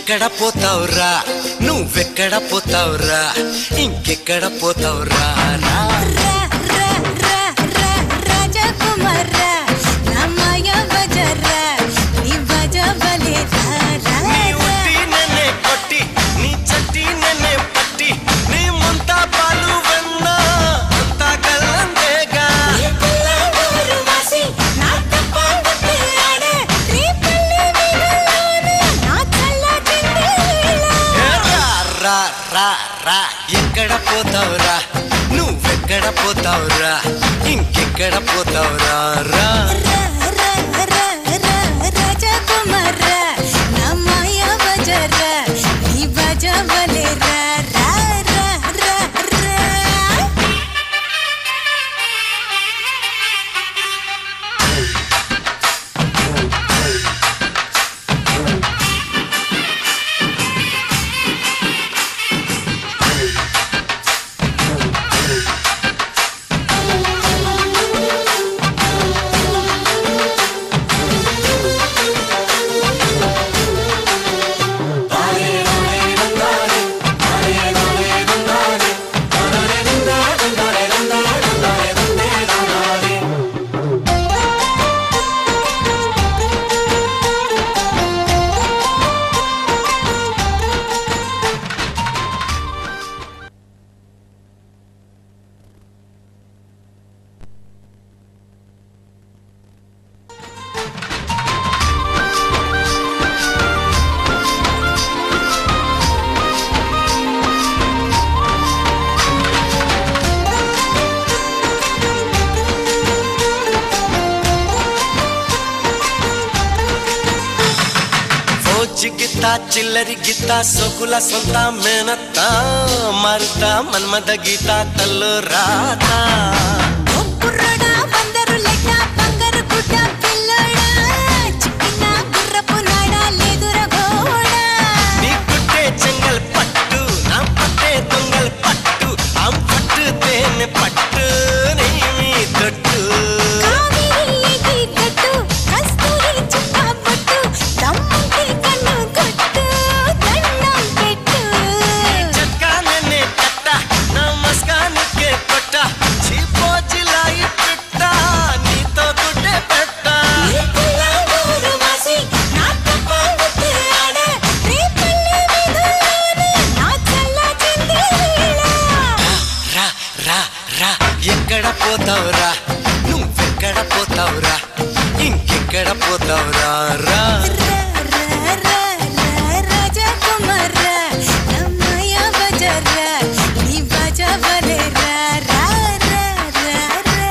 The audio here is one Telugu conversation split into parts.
ఎక్కడ పోతావురా నువ్వెక్కడ పోతావురా ఇంకెక్కడ పోతావురా రాజకుమారా నా మాయా బజారా నీ బజా బలే నీ ఉట్టి నన్నే కొట్టి నీ చట్టి నన్నే పట్టి నీ ముంత పాలు వెన్న అంత గల్లందేగా ఎక్కడ పోతావురా నువ్వెక్కడ పోతావురా ఇంకెక్కడ పోతావురా రా రాజకుమారా నా మాయా బజారా నీ బజా బలే రా రా రా రా రా గిత్తా చిల్లరి గిత్తా సొకుల సొంత మేనత్త మరుత మన్మద గీత తల్లు రాత నీ పుట్టే చెంగల్ పట్టు నా పట్టే దొంగల్ పట్టు ఆ పట్టు తేనె పట్టు నీ మీ తొట్టు ఎక్కడ పోతావురా నువ్వెక్కడ పోతావురా ఇంకెక్కడ పోతావురా రా రాజకుమారా నా మాయా బజారా నీ బజా బలే రా రా రా రా రా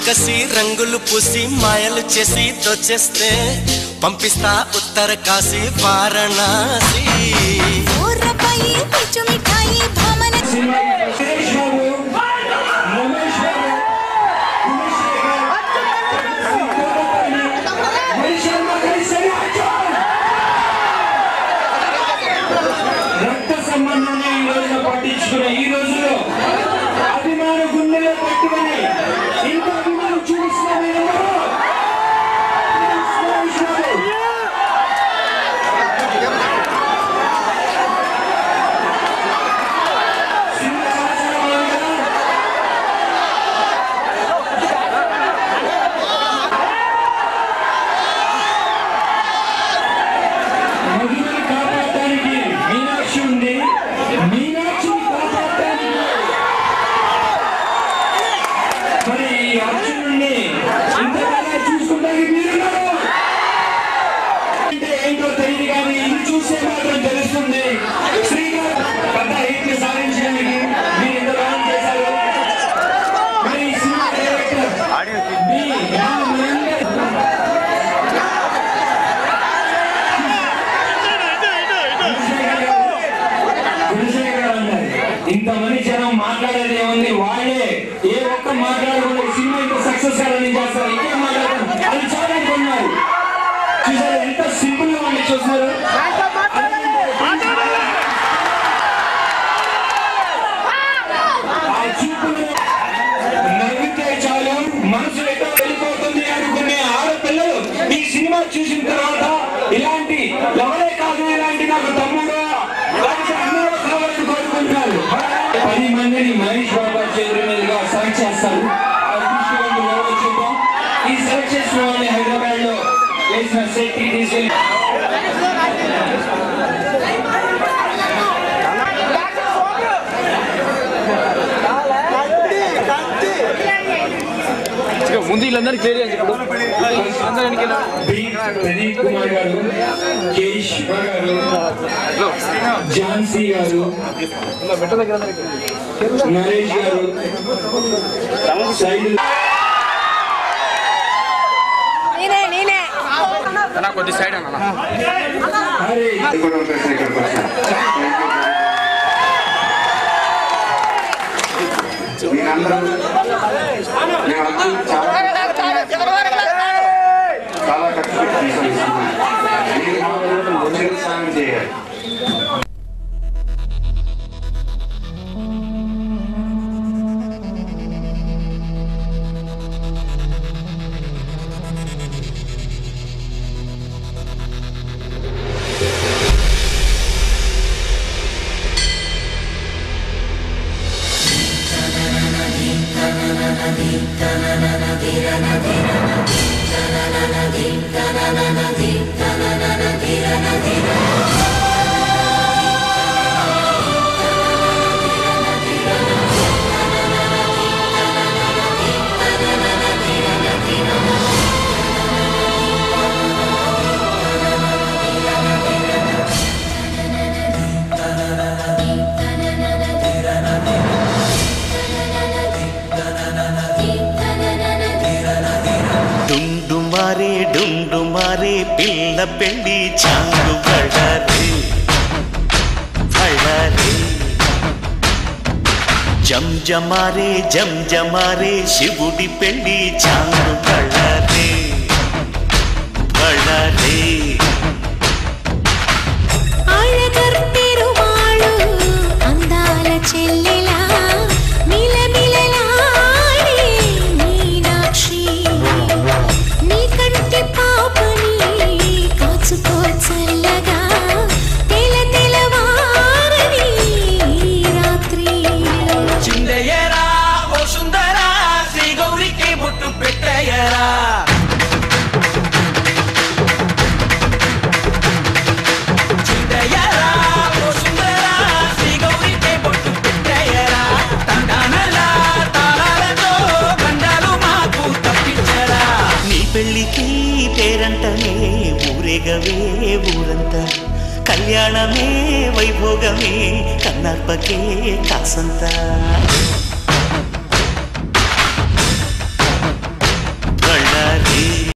కసి రంగులు పూసి మాయలు చేసి దోచేస్తే పంపిస్తా ఉత్తర కాశీ వారణాసి రక్త సంబంధాన్ని ఈ రోజున పట్టించుకునే ఈ రోజులో అభిమాన గుండెలో పెట్టుకుని కానీ వాళ్ళే ఏ ఒక్క మాట్లాడకుండా సినిమా ఇంత సక్సెస్ కావాలని చేస్తారు. ఇంకేం మాట్లాడతారు అది చాలా అనుకున్నారు. చూసారు ఎంత సింపుల్ గా వాళ్ళు చూస్తున్నారు. ఆ చూపులు నవ్వితే చాలు మనసు ఎటో వెళ్ళిపోతుంది అనుకునే ఆడపిల్లలు ఈ సినిమా చూసిన తర్వాత ఇలాంటి ఎవరే కాదు ఇలాంటి నాకు తమ్ముడు అందరూ కావాలని కోరుకుంటున్నారు. 10 మందిని మహేష్ బాబా చేతుల మీదుగా సెలెక్ట్ చేస్తారు. ఆ దృష్టిలో ఎవరో చూద్దాం. ఈ సెలెక్ట్ చేసిన వాళ్ళని హైదరాబాద్ లో వేసిన సెట్కి తీసుకెళ్ళి ముందు వీళ్ళందరినీ క్లియర్ చేయండి. ప్రదీప్ కుమార్ గారు, కేశ్ గారు, ఝాన్సీ గారు, నరేష్ గారు, సైడ్ కొద్ది సైడ్ అన్న చాలా కష్టపడి చేయాలి. డుండుమారే పిల్ల పెళ్లి చాంగు బడారే బడారే జంజమారే శివుడి పెళ్లి చాంగు బడారే బడారే అందాల చెల్లెలా మిలమిలలాడే మీనాక్షి నీ కంటి పాపని కాచుకో చల్లగా తెల తెలవారని రాత్రి చిందయ్యరా ఓ సుందరా శ్రీ గౌరికి బొట్టు పెట్టయ్యరా పెళ్లికి పేరంటనే ఊరేగవే ఊరంతా కళ్యాణమే వైభోగమే కన్నార్పకే కాసంతా